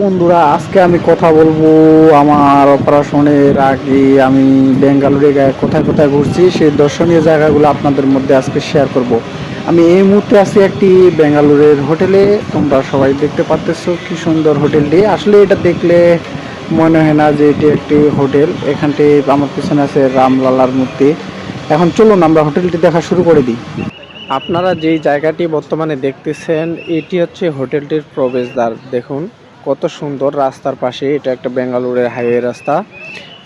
বন্ধুরা, আজকে আমি কথা বলবো আমার অপারেশনের আগে আমি বেঙ্গালুরু কোথায় কোথায় ঘুরছি সেই দর্শনীয় জায়গাগুলো আপনাদের মধ্যে আজকে শেয়ার করব। আমি এই মুহূর্তে আছি একটি বেঙ্গালুরের হোটেলে। তোমরা সবাই দেখতে পাচ্তেছো কি সুন্দর হোটেলটি। আসলে এটা দেখলে মনে হয় না যে এটি একটি হোটেল। এখানটি আমার পিছনে আছে রামলালার মূর্তি। এখন চলুন আমরা হোটেলটি দেখা শুরু করে দিই। আপনারা যেই জায়গাটি বর্তমানে দেখতেছেন এটি হচ্ছে হোটেলটির প্রবেশদ্বার। দেখুন কত সুন্দর, রাস্তার পাশে। এটা একটা বেঙ্গালুরের হাইওয়ে রাস্তা।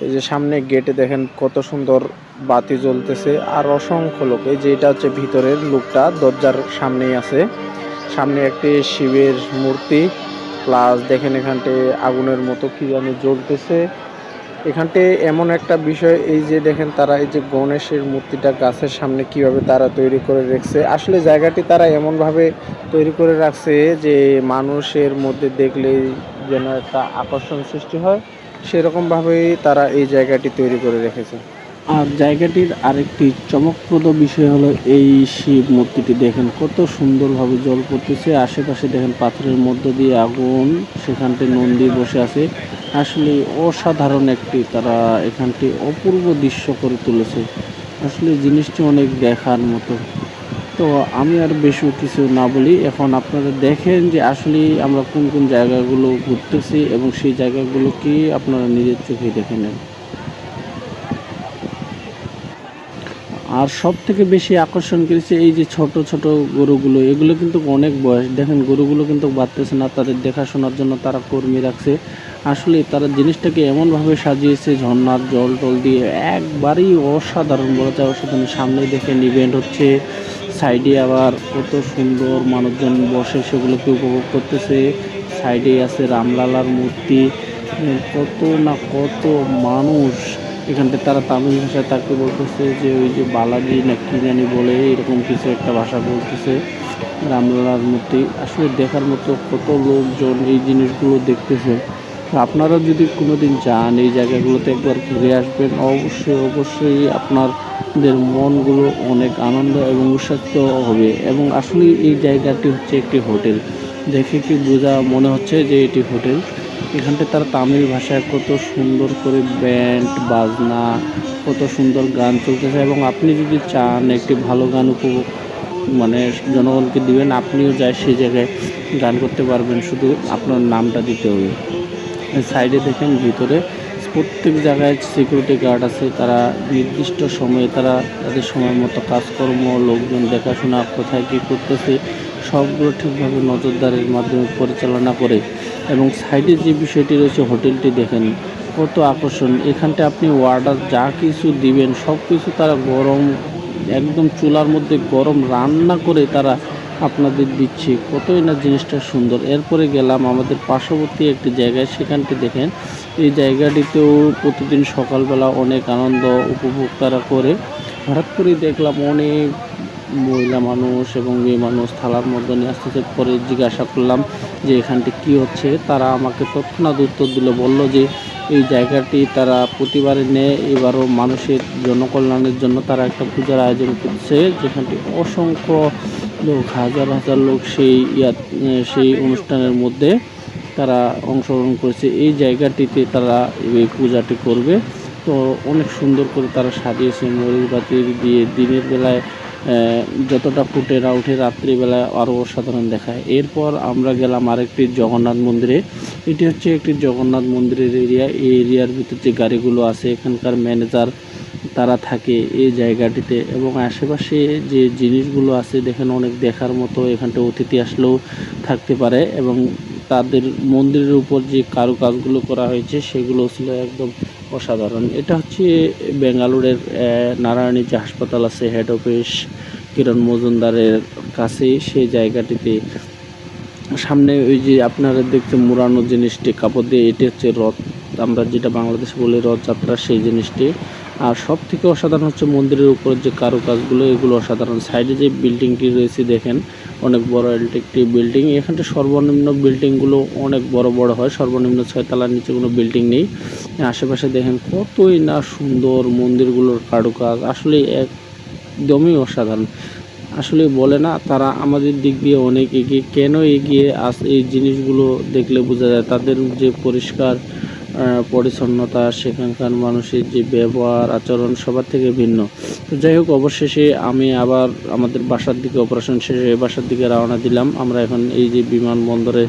এই যে সামনে গেটে দেখেন কত সুন্দর বাতি জ্বলতেছে আর অসংখ্য লোক। এই যে এটা হচ্ছে ভিতরের লোকটা দরজার সামনেই আছে। সামনে একটি শিবের মূর্তি, প্লাস দেখেন এখানটে আগুনের মতো কি জানি জ্বলতেছে। এখানটে এমন একটা বিষয়, এই যে দেখেন তারা এই যে গণেশের মূর্তিটা গাছের সামনে কিভাবে তারা তৈরি করে রেখেছে। আসলে জায়গাটি তারা এমনভাবে তৈরি করে রাখছে যে মানুষের মধ্যে দেখলেই যেন একটা আকর্ষণ সৃষ্টি হয়, সেরকমভাবেই তারা এই জায়গাটি তৈরি করে রেখেছে। আর জায়গাটির আরেকটি চমকপ্রদ বিষয় হলো এই শিব মূর্তিটি দেখেন কত সুন্দরভাবে জল পড়তেছে। আশেপাশে দেখেন পাথরের মধ্য দিয়ে আগুন, সেখানটি নন্দী বসে আছে। আসলে অসাধারণ একটি তারা এখানটি অপূর্ব দৃশ্য করে তুলেছে। আসলে জিনিসটি অনেক দেখার মতো। তো আমি আর বেশি কিছু না বলি, এখন আপনারা দেখেন যে আসলে আমরা কোন কোন জায়গাগুলো ঘুরতেছি এবং সেই জায়গাগুলো কি আপনারা নিজের চোখে দেখে নেন। আর সব থেকে বেশি আকর্ষণ করেছে এই যে ছোট ছোট গরুগুলো। এগুলো কিন্তু অনেক বয়স, দেখেন গরুগুলো কিন্তু বাড়তেছে না। তাদের দেখাশোনার জন্য তারা কর্মী রাখছে। আসলে তারা জিনিসটাকে এমনভাবে সাজিয়েছে ঝর্ণার জল টল দিয়ে, একবারই অসাধারণ বলা যায় অসাধারণ। সামনে দেখেন ইভেন্ট হচ্ছে, সাইডে আবার কত সুন্দর মানুষজন বসে সেগুলোকে উপভোগ করতেছে। সাইডে আছে রামলালার মূর্তি। কত না কত মানুষ এখানটা। তারা তামিল ভাষায় তাকে বলতেছে যে ওই যে বালাজি না কি জানি বলে, এরকম কিছু একটা ভাষা বলতেছে। রামলালার মূর্তি আসলে দেখার মতো, কত লোকজন এই জিনিসগুলো দেখতেছে। আপনারা যদি কোনোদিন যান এই জায়গাগুলোতে একবার ঘুরে আসবেন, অবশ্যই অবশ্যই আপনাদের মনগুলো অনেক আনন্দ এবং উৎসাহিত হবে। এবং আসলে এই জায়গাটি হচ্ছে একটি হোটেল। দেখে কি বোঝা মনে হচ্ছে যে এটি হোটেল। এখানটা তারা তামিল ভাষায় কত সুন্দর করে ব্যান্ড বাজনা, কত সুন্দর গান চলতেছে। এবং আপনি যদি চান একটি ভালো গান উপভোগ জনগণকে দিবেন, আপনিও যায় সেই জায়গায় গান করতে পারবেন, শুধু আপনার নামটা দিতে হবে। সাইডে দেখেন ভিতরে প্রত্যেক জায়গায় সিকিউরিটি গার্ড আছে। তারা নির্দিষ্ট সময়ে তারা তাদের সময় মতো কাজকর্ম, লোকজন দেখাশোনা, কোথায় কী করতেছে সবগুলো ঠিকভাবে নজরদারির মাধ্যমে পরিচালনা করে। এবং সাইডে যে বিষয়টি রয়েছে হোটেলটি দেখেন কত আকর্ষণ। এখানটা আপনি অর্ডার যা কিছু দিবেন সব কিছু তারা গরম, একদম চুলার মধ্যে গরম রান্না করে তারা আপনাদের দিচ্ছে। কতই না জিনিসটা সুন্দর। এরপরে গেলাম আমাদের পার্শ্ববর্তী একটি জায়গায়, সেখানটি দেখেন এই জায়গাটিতেও প্রতিদিন সকালবেলা অনেক আনন্দ উপভোগ তারা করে। হঠাৎ করেই দেখলাম অনেক মহিলা মানুষ এবং মেয়ে মানুষ থালার মধ্যে নিয়ে আসতেছে। পরে জিজ্ঞাসা করলাম যে এখানটি কী হচ্ছে। তারা আমাকে তৎক্ষণাৎ উত্তর দিল, বলল যে এই জায়গাটি তারা প্রতিবারে নেয়, এবারও মানুষের জনকল্যাণের জন্য তারা একটা পূজার আয়োজন করছে, যেখানটি অসংখ্য লোক, হাজার হাজার লোক সেই অনুষ্ঠানের মধ্যে তারা অংশগ্রহণ করেছে। এই জায়গাটিতে তারা এই পূজাটি করবে। তো অনেক সুন্দর করে তারা সাজিয়েছে মরিচবাতি দিয়ে। দিনের বেলায় যতটা ফুটে না উঠে, রাত্রিবেলায় আরও অসাধারণ দেখায়। এরপর আমরা গেলাম আরেকটি জগন্নাথ মন্দিরে। এটি হচ্ছে একটি জগন্নাথ মন্দিরের এরিয়া। এই এরিয়ার ভিতর যে গাড়িগুলো আছে, এখানকার ম্যানেজার তারা থাকে এই জায়গাটিতে। এবং আশেপাশে যে জিনিসগুলো আছে দেখেন অনেক দেখার মতো। এখানটা অতিথি আসলেও থাকতে পারে। এবং তাদের মন্দিরের উপর যে কারুকাজগুলো করা হয়েছে সেগুলো ছিল একদম অসাধারণ। এটা হচ্ছে বেঙ্গালুরের নারায়ণী যে হাসপাতাল আছে, হেড অফিস কিরণ মজুমদারের কাছেই সেই জায়গাটিতে। সামনে ওই যে আপনারা দেখতে মুড়ানো জিনিসটি কাপড় দিয়ে, এটি হচ্ছে রথ, আমরা যেটা বাংলাদেশে বলি রথযাত্রা, সেই জিনিসটি। আর সব থেকে অসাধারণ হচ্ছে মন্দিরের উপর যে কারুকাজগুলো, এগুলো অসাধারণ। সাইডে যে বিল্ডিংটি রয়েছে দেখেন অনেক বড় একটি বিল্ডিং। এখানটা সর্বনিম্ন বিল্ডিংগুলো অনেক বড় বড় হয়, সর্বনিম্ন 6 তলার নিচে কোনো বিল্ডিং নেই। আশেপাশে দেখেন কতই না সুন্দর মন্দিরগুলোর কারুকাজ, আসলে একদমই অসাধারণ। আসলে বলে না, তারা আমাদের দিক দিয়ে অনেক এগিয়ে। কেন এগিয়ে এই জিনিসগুলো দেখলে বোঝা যায়। তাদের যে পরিষ্কার পরিচ্ছন্নতা, সেখানকার মানুষের যে ব্যবহার আচরণ সবার থেকে ভিন্ন। তো যাই হোক, অবশেষে আমি আবার আমাদের বাসার দিকে অপারেশন শেষে বাসার দিকে রওনা দিলাম। আমরা এখন এই যে বিমানবন্দরে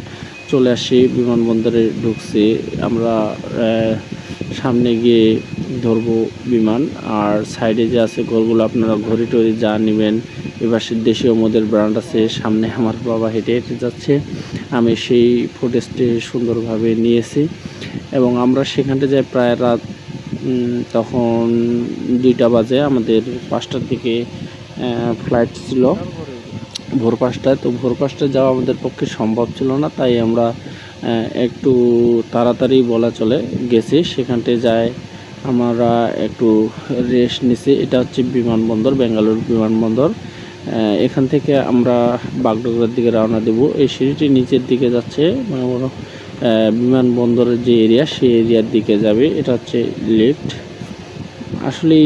চলে আসি, বিমানবন্দরে ঢুকছি আমরা। সামনে গিয়ে ধরবো বিমান। আর সাইডে যে আছে ঘরগুলো, আপনারা ঘড়ি টড়ি যা নেবেন, এবার দেশীয় মদের ব্র্যান্ড আছে। সামনে আমার বাবা হেঁটে হেঁটে যাচ্ছে, আমি সেই ফুটেজটি সুন্দরভাবে নিয়েছি। এবং আমরা সেখানটা যাই প্রায় রাত তখন 2টা বাজে। আমাদের 5টার দিকে ফ্লাইট ছিল, ভোর 5টায়। তো ভোর 5টায় যাওয়া আমাদের পক্ষে সম্ভব ছিল না, তাই আমরা একটু তাড়াতাড়ি বলা চলে গেছি। সেখানটায় যাই আমরা একটু রেস্ট নিছি। এটা হচ্ছে বিমানবন্দর, বেঙ্গালুরু বিমানবন্দর। এখান থেকে আমরা বাগডোগরার দিকে রওনা দেব। এই সিঁড়িটি নিচের দিকে যাচ্ছে, মানে বিমানবন্দরের যে এরিয়া, সেই এরিয়ার দিকে যাবে। এটা হচ্ছে লিফট। আসলে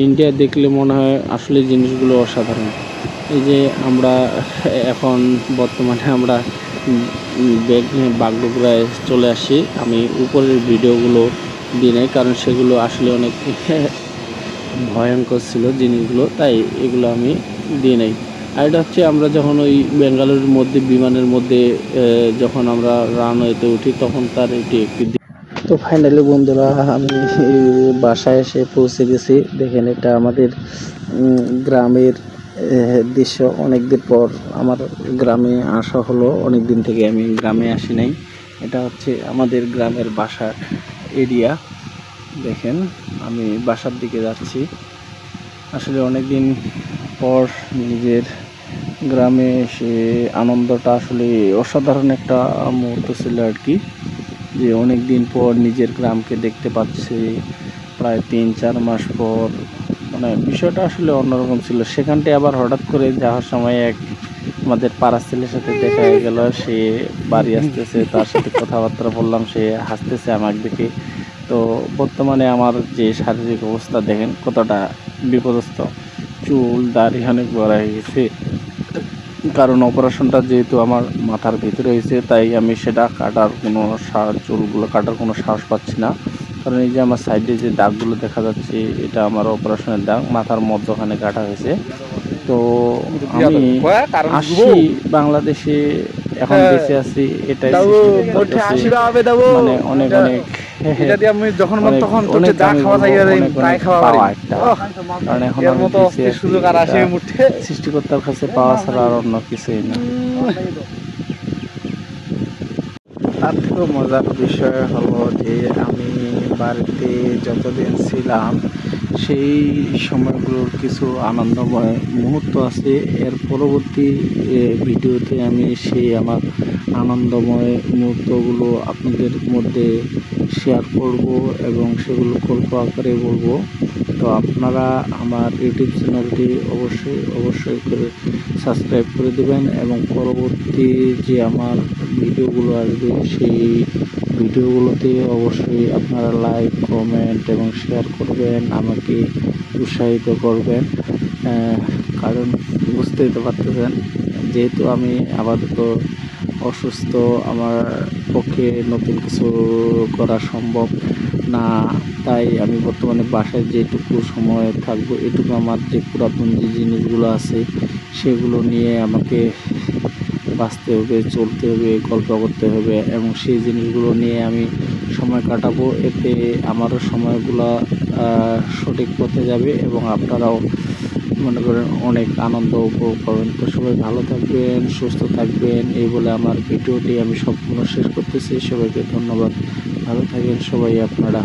ইন্ডিয়া দেখলে মনে হয় আসলে জিনিসগুলো অসাধারণ। এই যে আমরা এখন বর্তমানে আমরা ব্যাগ নিয়ে বাগডোগরায় চলে আসি। আমি উপরের ভিডিওগুলো দিই নাই, কারণ সেগুলো আসলে অনেক ভয়ঙ্কর ছিল জিনিসগুলো, তাই এগুলো আমি দিই নাই। আর এটা হচ্ছে আমরা যখন ওই বেঙ্গালুরুর মধ্যে বিমানের মধ্যে যখন আমরা রানওয়েতে উঠি, তখন তার এটি একটি। তো ফাইনালি বন্ধুরা, আমি বাসায় এসে পৌঁছে গেছি। দেখেন, এটা আমাদের গ্রামের দৃশ্য। অনেক দিন পর আমার গ্রামে আসা হলো, অনেক দিন থেকে আমি গ্রামে আসি নাই। এটা হচ্ছে আমাদের গ্রামের বাসার এরিয়া। দেখেন, আমি বাসার দিকে যাচ্ছি। আসলে অনেক দিন পর নিজের গ্রামে এসে আনন্দটা আসলে অসাধারণ একটা মুহূর্ত ছিল আর কি। যে অনেক দিন পর নিজের গ্রামকে দেখতে পাচ্ছি, প্রায় 3-4 মাস পর। মানে বিষয়টা আসলে অন্যরকম ছিল। সেখানটায় আবার হঠাৎ করে যাওয়ার সময় আমাদের পাড়ার ছেলের সাথে দেখা হয়ে গেল। সে বাড়ি আসতেছে, তার সাথে কথাবার্তা বললাম, সে হাসতেছে আমার দিকে। তো বর্তমানে আমার যে শারীরিক অবস্থা দেখেন কতটা বিপদস্ত। চুল দাড়ি অনেক বড় হয়ে গেছে, কারণ অপারেশনটা যেহেতু আমার মাথার ভিতরে হয়েছে, তাই আমি সেটা কাটার কোনো চুলগুলো কাটার কোনো সাহস পাচ্ছি না। কারণ এই যে আমার সাইডে যে দাগগুলো দেখা যাচ্ছে, এটা আমার অপারেশনের দাগ, মাথার মধ্যখানে কাটা হয়েছে। তো আমি আসছি বাংলাদেশে, এখন বেঁচে আছি, এটাই মানে অনেক অনেক কারণ এখন আমি সৃষ্টিকর্তার কাছে পাওয়া ছাড়া আর অন্য কিছুই না। তার থেকেও মজার বিষয় হলো যে আমি বাড়িতে যতদিন ছিলাম, সেই সময়গুলোর কিছু আনন্দময় মুহূর্ত আছে। এর পরবর্তী ভিডিওতে আমি সেই আমার আনন্দময় মুহূর্তগুলো আপনাদের মধ্যে শেয়ার করব এবং সেগুলো গল্প আকারে বলবো। তো আপনারা আমার ইউটিউব চ্যানেলটি অবশ্যই করে সাবস্ক্রাইব করে দেবেন এবং পরবর্তী যে আমার ভিডিওগুলো আসবে, সেই ভিডিওগুলোতে অবশ্যই আপনারা লাইক, কমেন্ট এবং শেয়ার করবেন, আমাকে উৎসাহিত করবেন। কারণ বুঝতেই তো পারতেছেন, যেহেতু আমি আপাতত অসুস্থ, আমার পক্ষে নতুন কিছু করা সম্ভব না। তাই আমি বর্তমানে বাসায় যেটুকু সময় থাকবো, এটুকু আমার যে পুরাতন যে জিনিসগুলো আছে, সেগুলো নিয়ে আমাকে বাঁচতে হবে, চলতে হবে, গল্প করতে হবে এবং সেই জিনিসগুলো নিয়ে আমি সময় কাটাবো। এতে আমারও সময়গুলো সঠিক পথে যাবে এবং আপনারাও মনে করেন অনেক আনন্দ উপভোগ করবেন। তো সবাই ভালো থাকবেন, সুস্থ থাকবেন, এই বলে আমার ভিডিওটি আমি সম্পূর্ণ শেষ করতেছি। সবাইকে ধন্যবাদ, ভালো থাকবেন সবাই আপনারা।